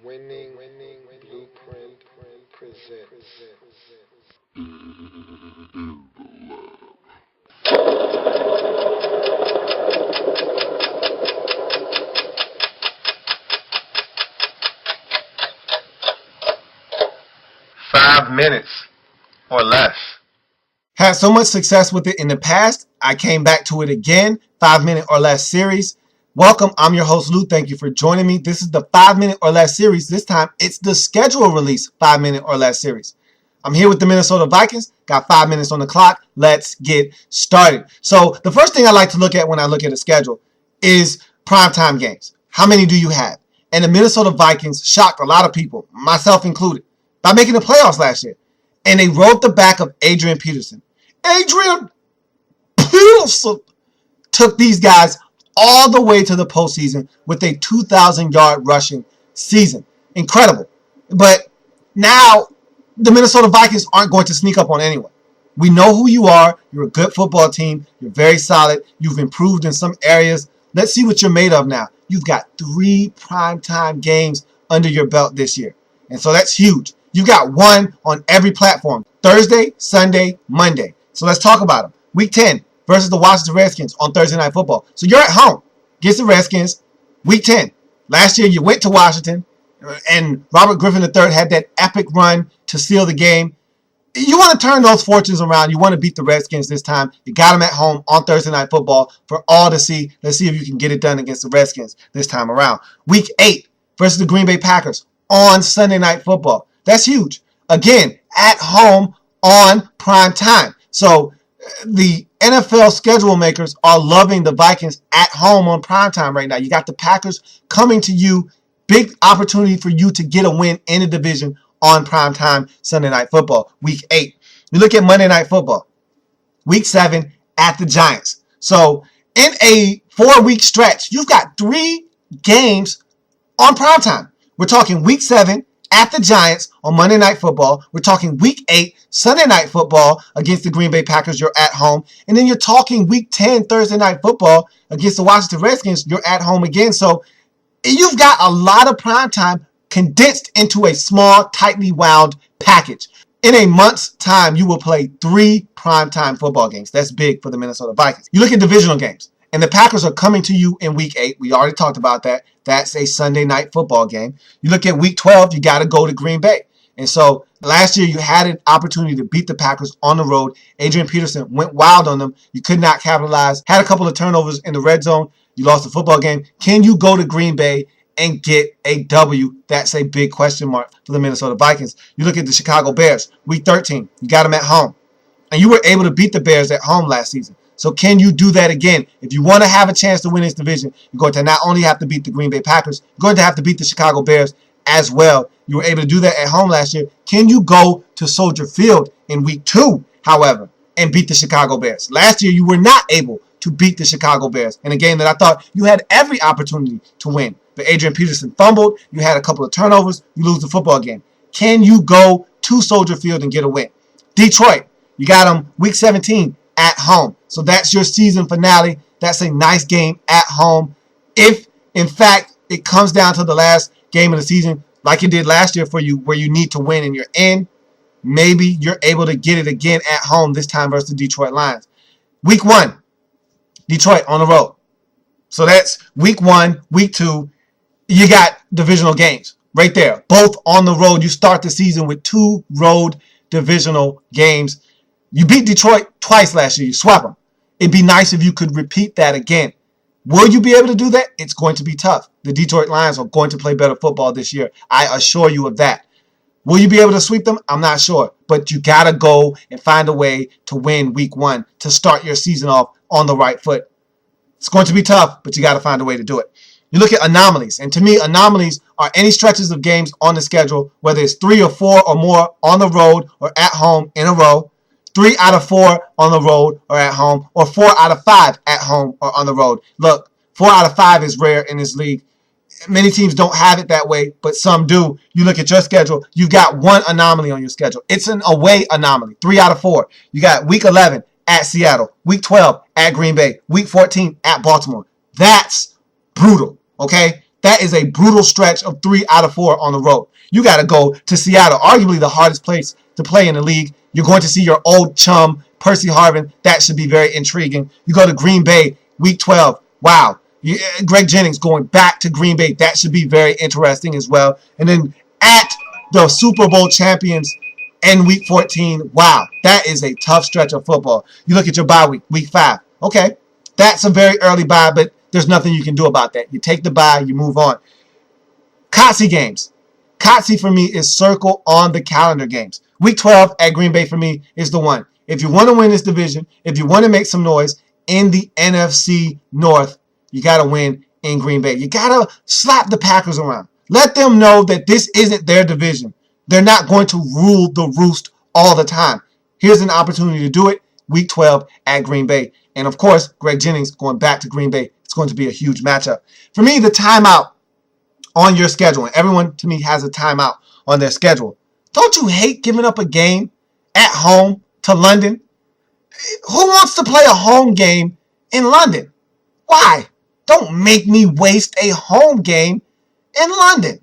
Winning Blueprint presents. 5 minutes or less. Had so much success with it in the past, I came back to it again, 5 minute or less series. Welcome, I'm your host Lou. Thank you for joining me. This is the 5 minute or less series. This time it's the schedule release 5 minute or less series. I'm here with the Minnesota Vikings. Got 5 minutes on the clock. Let's get started. So the first thing I like to look at when I look at a schedule is primetime games. How many do you have? And the Minnesota Vikings shocked a lot of people, myself included, by making the playoffs last year. And they rode the back of Adrian Peterson. Adrian Peterson took these guys all the way to the postseason with a 2,000-yard rushing season. Incredible. But now the Minnesota Vikings aren't going to sneak up on anyone. We know who you are. You're a good football team. You're very solid. You've improved in some areas. Let's see what you're made of now. You've got 3 primetime games under your belt this year. And so that's huge. You've got one on every platform. Thursday, Sunday, Monday. So let's talk about them. Week 10 versus the Washington Redskins on Thursday Night Football. So you're at home against the Redskins. Week 10. Last year you went to Washington and Robert Griffin III had that epic run to seal the game. You want to turn those fortunes around. You want to beat the Redskins this time. You got them at home on Thursday Night Football for all to see. Let's see if you can get it done against the Redskins this time around. Week 8 versus the Green Bay Packers on Sunday Night Football. That's huge. Again, at home on prime time. So the NFL schedule makers are loving the Vikings at home on prime time right now. You got the Packers coming to you. Big opportunity for you to get a win in the division on prime time Sunday Night Football. Week 8. You look at Monday Night Football. Week 7 at the Giants. So in a 4-week stretch, you've got 3 games on prime time. We're talking Week 7 at the Giants on Monday Night Football. We're talking Week 8, Sunday Night Football against the Green Bay Packers. You're at home. And then you're talking Week 10, Thursday Night Football against the Washington Redskins. You're at home again. So you've got a lot of primetime condensed into a small, tightly wound package. In a month's time, you will play 3 primetime football games. That's big for the Minnesota Vikings. You look at divisional games. And the Packers are coming to you in Week 8. We already talked about that. That's a Sunday night football game. You look at Week 12, you got to go to Green Bay. And so last year you had an opportunity to beat the Packers on the road. Adrian Peterson went wild on them. You could not capitalize. Had a couple of turnovers in the red zone. You lost the football game. Can you go to Green Bay and get a W? That's a big question mark for the Minnesota Vikings. You look at the Chicago Bears. Week 13, you got them at home. And you were able to beat the Bears at home last season. So can you do that again? If you want to have a chance to win this division, you're going to not only have to beat the Green Bay Packers, you're going to have to beat the Chicago Bears as well. You were able to do that at home last year. Can you go to Soldier Field in Week 2, however, and beat the Chicago Bears? Last year, you were not able to beat the Chicago Bears in a game that I thought you had every opportunity to win. But Adrian Peterson fumbled. You had a couple of turnovers. You lose the football game. Can you go to Soldier Field and get a win? Detroit, you got them Week 17 at home. So that's your season finale. That's a nice game at home. If, in fact, it comes down to the last game of the season, like it did last year for you, where you need to win and you're in, maybe you're able to get it again at home, this time versus the Detroit Lions. Week 1, Detroit on the road. So that's Week 1, Week 2. You got divisional games right there, both on the road. You start the season with 2 road divisional games. You beat Detroit twice last year. You swept them. It'd be nice if you could repeat that again. Will you be able to do that? It's going to be tough. The Detroit Lions are going to play better football this year. I assure you of that. Will you be able to sweep them? I'm not sure. But you got to go and find a way to win Week 1 to start your season off on the right foot. It's going to be tough, but you got to find a way to do it. You look at anomalies. And to me, anomalies are any stretches of games on the schedule, whether it's 3 or 4 or more on the road or at home in a row. 3 out of 4 on the road or at home, or 4 out of 5 at home or on the road. Look, 4 out of 5 is rare in this league. Many teams don't have it that way, but some do. You look at your schedule, you got 1 anomaly on your schedule. It's an away anomaly, 3 out of 4. You got Week 11 at Seattle, Week 12 at Green Bay, Week 14 at Baltimore. That's brutal, okay? That is a brutal stretch of 3 out of 4 on the road. You got to go to Seattle, arguably the hardest place to play in the league. You're going to see your old chum, Percy Harvin. That should be very intriguing. You go to Green Bay, week 12. Wow. Greg Jennings going back to Green Bay. That should be very interesting as well. And then at the Super Bowl champions in week 14. Wow. That is a tough stretch of football. You look at your bye week, week 5. Okay. That's a very early bye, but there's nothing you can do about that. You take the bye, you move on. Kotze games. Kotze for me is circle on the calendar games. Week 12 at Green Bay for me is the one. If you want to win this division, if you want to make some noise in the NFC North, you got to win in Green Bay. You got to slap the Packers around. Let them know that this isn't their division. They're not going to rule the roost all the time. Here's an opportunity to do it. Week 12 at Green Bay. And of course, Greg Jennings going back to Green Bay. It's going to be a huge matchup. For me, the timeout on your schedule, and everyone to me has a timeout on their schedule. Don't you hate giving up a game at home to London? Who wants to play a home game in London? Why? Don't make me waste a home game in London.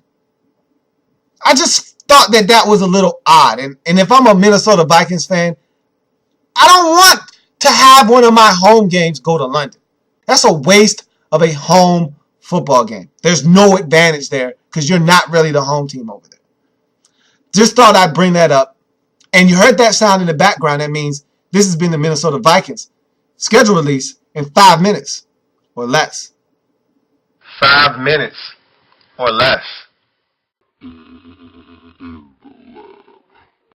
I just thought that was a little odd. And if I'm a Minnesota Vikings fan, I don't want to have one of my home games go to London. That's a waste of a home football game. There's no advantage there because you're not really the home team over there. Just thought I'd bring that up. And you heard that sound in the background. That means this has been the Minnesota Vikings. Schedule release in 5 minutes or less. 5 minutes or less.